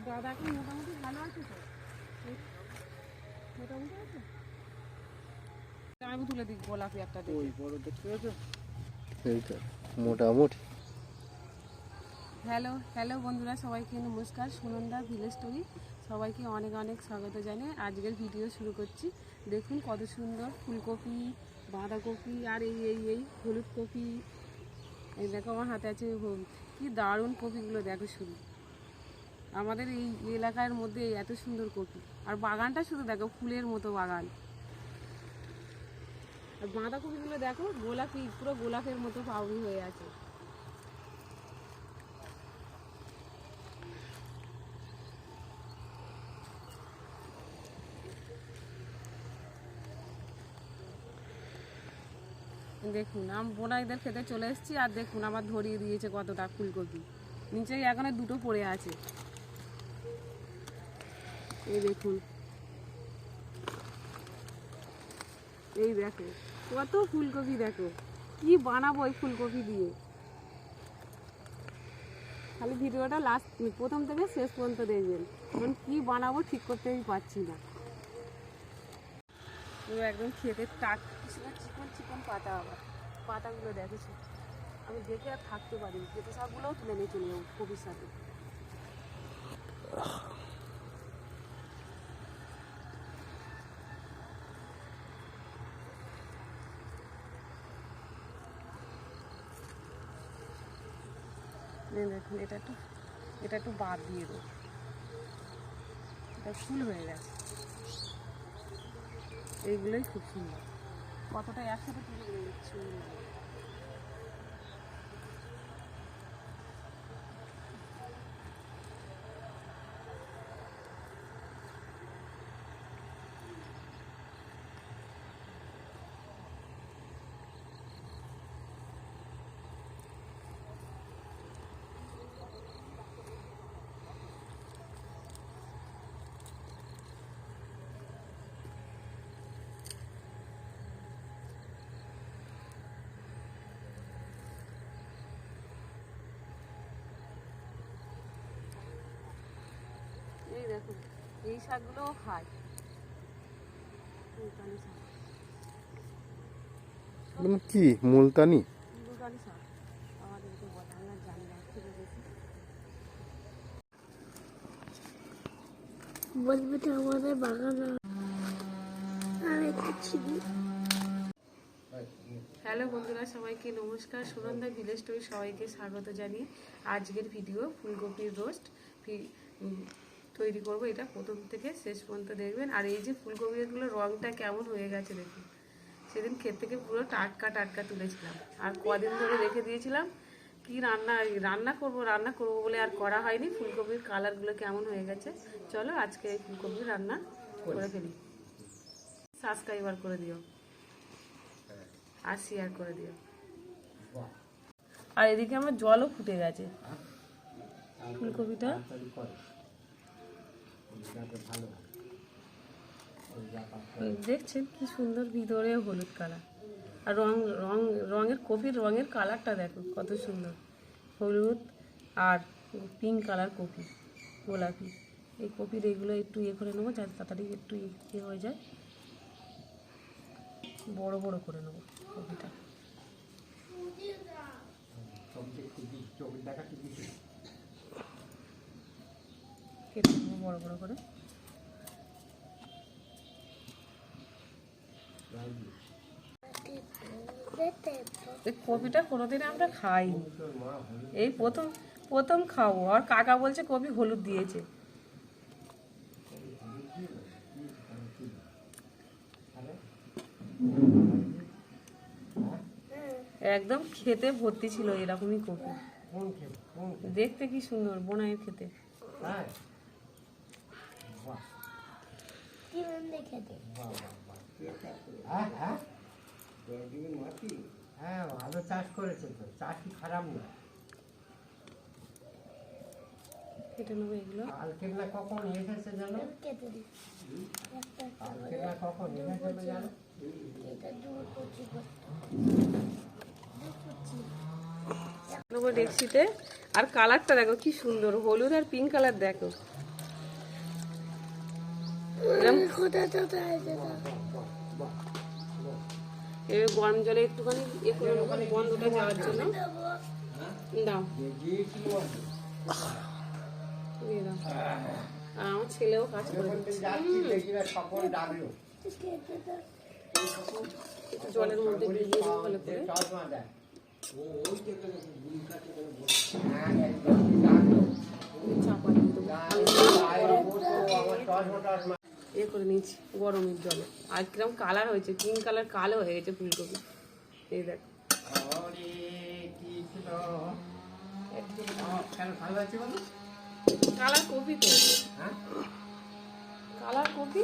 দাদা এখন মোটামুটি ভালো আছে তো, মোটামুটি আছে। আমি তুলে দিই গোলাপি একটা ওই বড় দেখতে পাচ্ছ এইটা মোটামুটি। হ্যালো হ্যালো বন্ধুরা, সবাইকে নমস্কার। সুনন্দা ভিলেজ স্টোরি সবাইকে অনেক অনেক স্বাগত জানিয়ে আজকের ভিডিও শুরু করছি। দেখুন কত সুন্দর ফুলকপি, বাঁধাকপি আর এই হলুদ কপি। এই দেখো আমার হাতে আছে, কি দারুণ কপিগুলো দেখো শুধু। আমাদের এই এলাকার মধ্যে এত সুন্দর কপি, আর বাগানটা শুধু দেখো ফুলের মতো বাগান। আর বাঁধাকপিগুলো দেখো গোলাপি, পুরো গোলাপের মতো পাউরি হয়ে আছে। দেখুন আমি বোনাইদের খেতে চলে এসেছি, আর দেখুন আমার ধরিয়ে দিয়েছে কতটা ফুলকপি। নিচেই এখানে দুটো পড়ে আছে, এই দেখুন। এই দেখো কত ফুলকপি, দেখো কি বানাবো এই ফুলকপি দিয়ে। খালি ভিডিওটা প্রথম থেকে শেষ পর্যন্ত দেখবেন, কারণ কি বানাবো ঠিক করতেই পারছি না। একদম খেতে চিকন চিকন পাতা, আবার পাতাগুলো দেখেছি আমি দেখে আর থাকতে পারি। পেঁপে শাকগুলোও তুলে নিয়ে চলে যাবো কপির সাথে। দেখুন এটা একটু বাদ দিয়ে দেবো, এটা ফুল হয়ে গেছে। এইগুলোই খুব সুন্দর, কতটা একসাথে তুলে দিচ্ছি। এই দেখুন এই শাকগুলোও খায়, মুলতানি শাক। কি মুলতানি? মুলতানি শাক আমাদেরকে বলে, আমরা জানি না, খেতে দেখি বলবে তো আমাদের বাগান। হ্যালো বন্ধুরা, সবাইকে নমস্কার। সুনন্দা ভিলেজ স্টোরি সবাইকে স্বাগত জানিয়ে আজকের ভিডিও ফুলকপির রোস্ট তৈরি করব। এটা প্রথম থেকে শেষ পর্যন্ত দেখবেন। আর এই যে ফুলকপিগুলো রঙটা কেমন হয়ে গেছে দেখুন। সেদিন ক্ষেত থেকে পুরো টাটকা টাটকা তুলেছিলাম, আর কদিন ধরে রেখে দিয়েছিলাম। কি রান্না করব বলে আর করা হয়নি। ফুলকপির কালারগুলো কেমন হয়ে গেছে, চলো আজকে এই ফুলকপির রান্না করে ফেলি। সাবস্ক্রাইবার করে দিও আর শেয়ার করে দিও। আর এদিকে আমার জলও ফুটে গেছে। ফুলকপিটা দেখছেন কি সুন্দর, ভিতরে হলুদ কালার। আর রঙের কপির রঙের কালারটা দেখো কত সুন্দর, হলুদ আর পিঙ্ক কালার কপি, গোলাপি। এই কপির এইগুলো একটু ইয়ে করে নেবো, যাতে তাড়াতাড়ি একটু ইয়ে হয়ে যায়। বড় বড় করে নেবো কপিটা। কেটে নেবো বড় বড় করে। এই কপিটা কোনোদিন আমরা খাইনি, এই প্রথম খাবো। আর কাকা বলছে কপি হলুদ দিয়েছে। একদম খেতে ভর্তি ছিল এরকমই কপি, দেখতে কি সুন্দর বোনাইয়ের খেতে। হ্যাঁ ভালো চাষ করেছে তো, চাষ কি খারাপ না। কেটে নেবো এগুলো। কালকেলা কখন এসেছে জানো? কালকেলা কখন এসেছে জানো? ডেকচিতে। আর কালারটা দেখো কি সুন্দর, হলুদ আর পিঙ্ক কালার দেখো, এবার গরম জলে একটুখানি ইয়ে করে নেবো বন্ধটা যাওয়ার জন্য। দাও দিয়ে দাও। আর আমার ছেলেও কাজ করে দিচ্ছে। একটু জলের মধ্যে ভিজিয়ে দেবো ভালো করে। চাপা দিয়ে দেবো এ করে নিচ্ছি গরমের জলে। আর কিরকম কালার হয়েছে, পিঙ্ক কালার, কালো হয়ে গেছে ফুলকপি। এই দেখ কালার কপি তো, কালার কপি।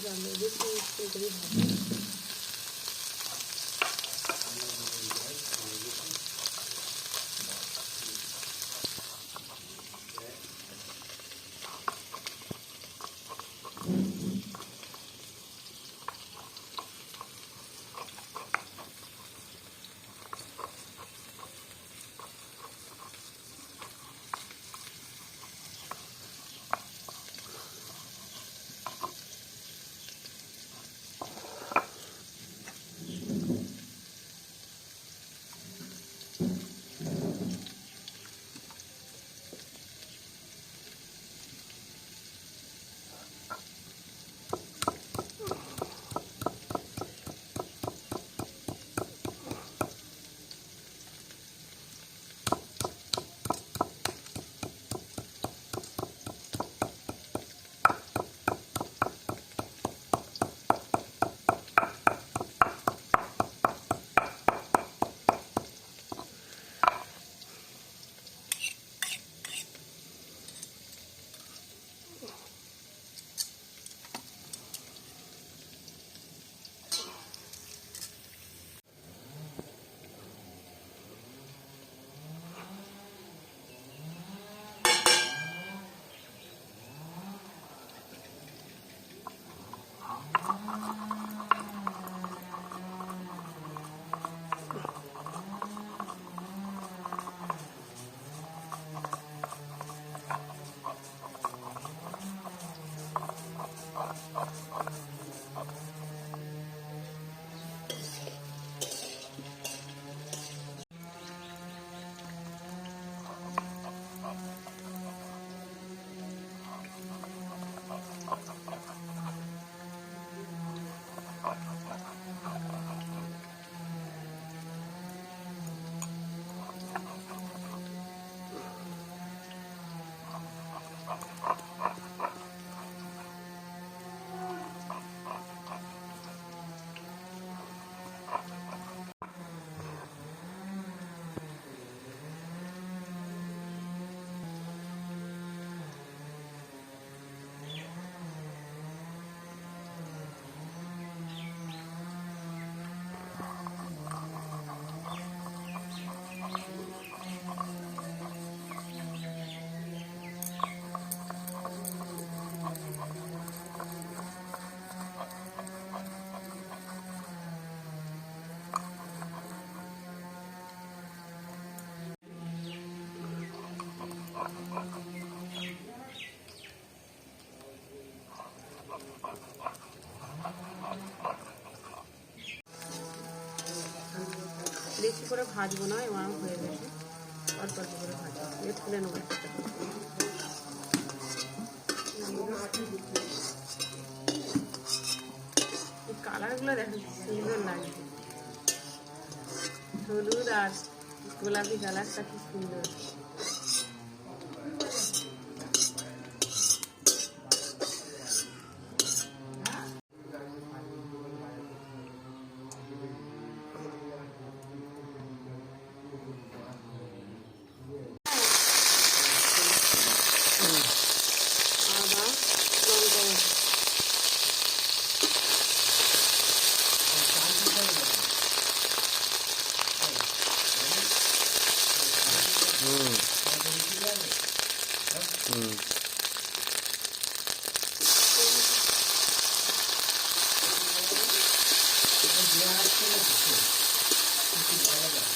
জানবে বেশি করে ভাবি। বেশি করে ভাজবো না, এবার হয়ে গেছে। অল্প অল্প করে ভাজবো, দিয়ে তুলে নেবো। কালারগুলো দেখো সুন্দর লাগছে, হলুদ আর গোলাপি কালারটা কি সুন্দর। পেঁয়াজ করে কিছু বলা যায়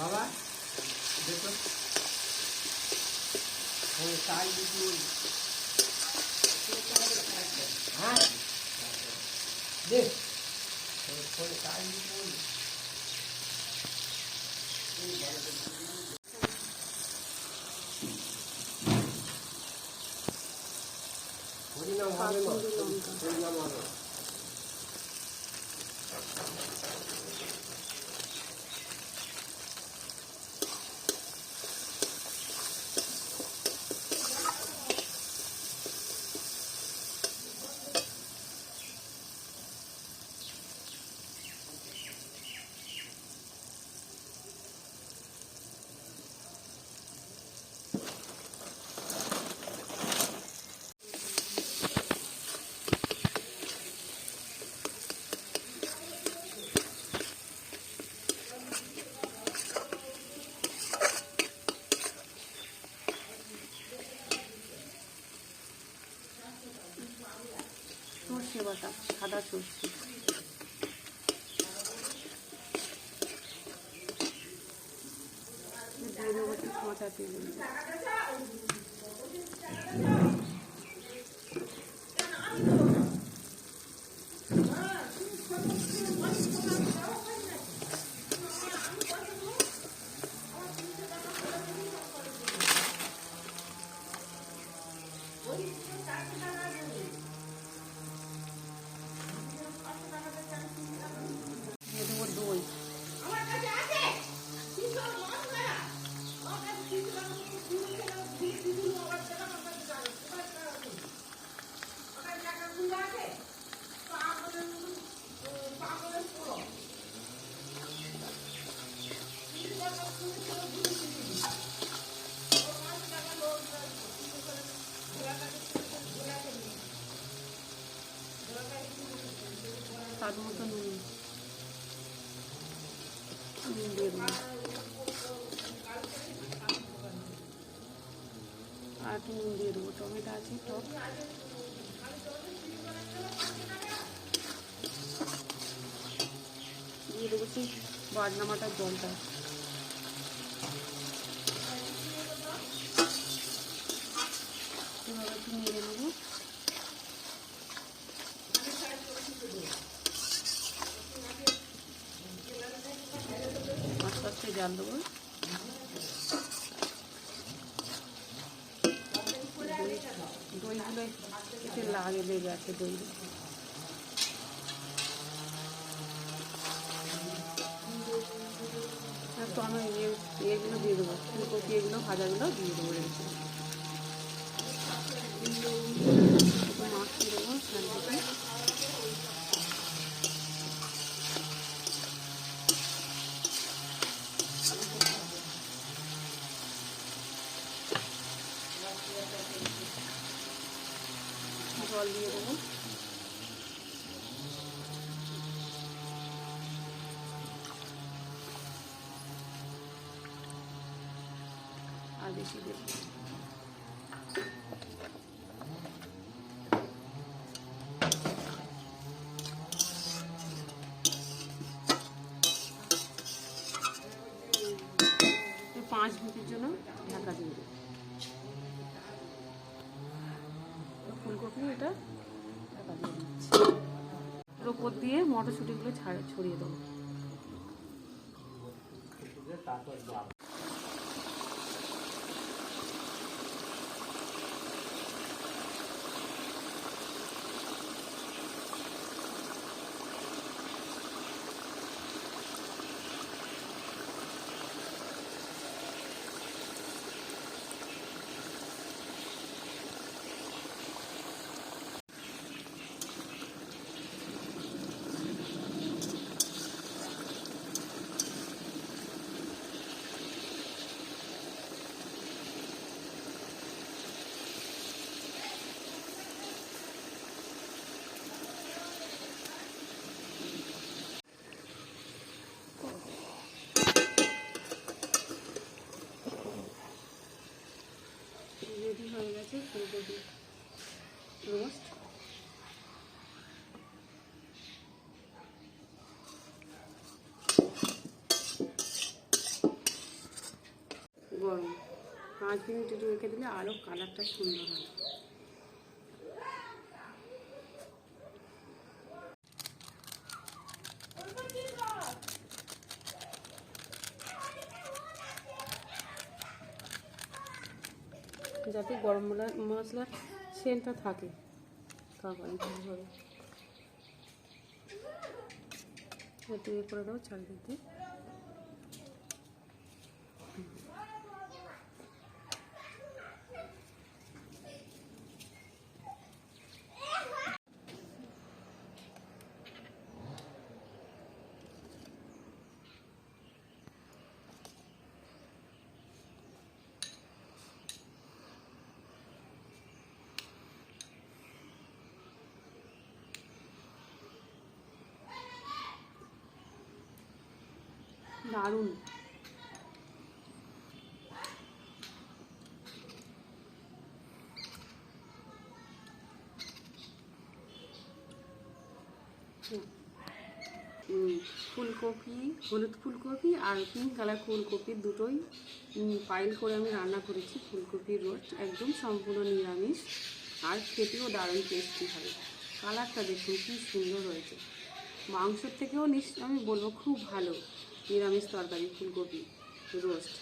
বাবা দেখো তাই কিছু হ্যাঁ দেখ তাই হরিনাম হবে না হরিনাম হবে সর্ষে বাটা, সাদা সর্ষে, দিয়ে দেবো একটু কাঁচা তেল। দিয়ে দেবো দই, স্বাদ মতো নুন দিয়ে দেবো, আর একটু নুন দিয়ে দেবো। টমেটো আছে টক, দিয়ে দেবো সেই বাটনা মাটার জলটা। এভাবে একটু নেড়ে নেবো, আস্তে আস্তে জাল দেবো। দইগুলো একটু লেগে আছে দই। তো আমি এগুলো দিয়ে দেবো, ফুলকপি এগুলো ভাজাগুলো দিয়ে দেবো রেখে মাখিয়ে দেবো স্যান্ডউইচে। জল দিয়ে দেবো, আর বেশি দেবো। 5 মিনিটের জন্য ঢাকা দিয়ে দেবো। ফুলকপি এটা ঢাকা দিয়ে দিচ্ছি, এর উপর দিয়ে মটরশুঁটিগুলো ছড়িয়ে দেবো। হচ্ছে ফুলকপি রোস্ট। গরম 5 মিনিট একটু রেখে দিলে আরও কালারটা সুন্দর হয়। যাতে গরম মশলার সেন্টটা থাকে তরকারি ভালোভাবে একটু ইয়ে করে দেবো চারিদিকে। দারুণ। ফুলকপি, হলুদ ফুলকপি আর পিঙ্ক কালার ফুলকপি দুটোই পাইল করে আমি রান্না করেছি। ফুলকপির রোস্ট একদম সম্পূর্ণ নিরামিষ আর খেতেও দারুণ টেস্টি হবে। কালারটা দেখুন কী সুন্দর হয়েছে। মাংসের থেকেও আমি বলবো খুব ভালো নিরামিষ তরকারি ফুলকপি রোস্ট।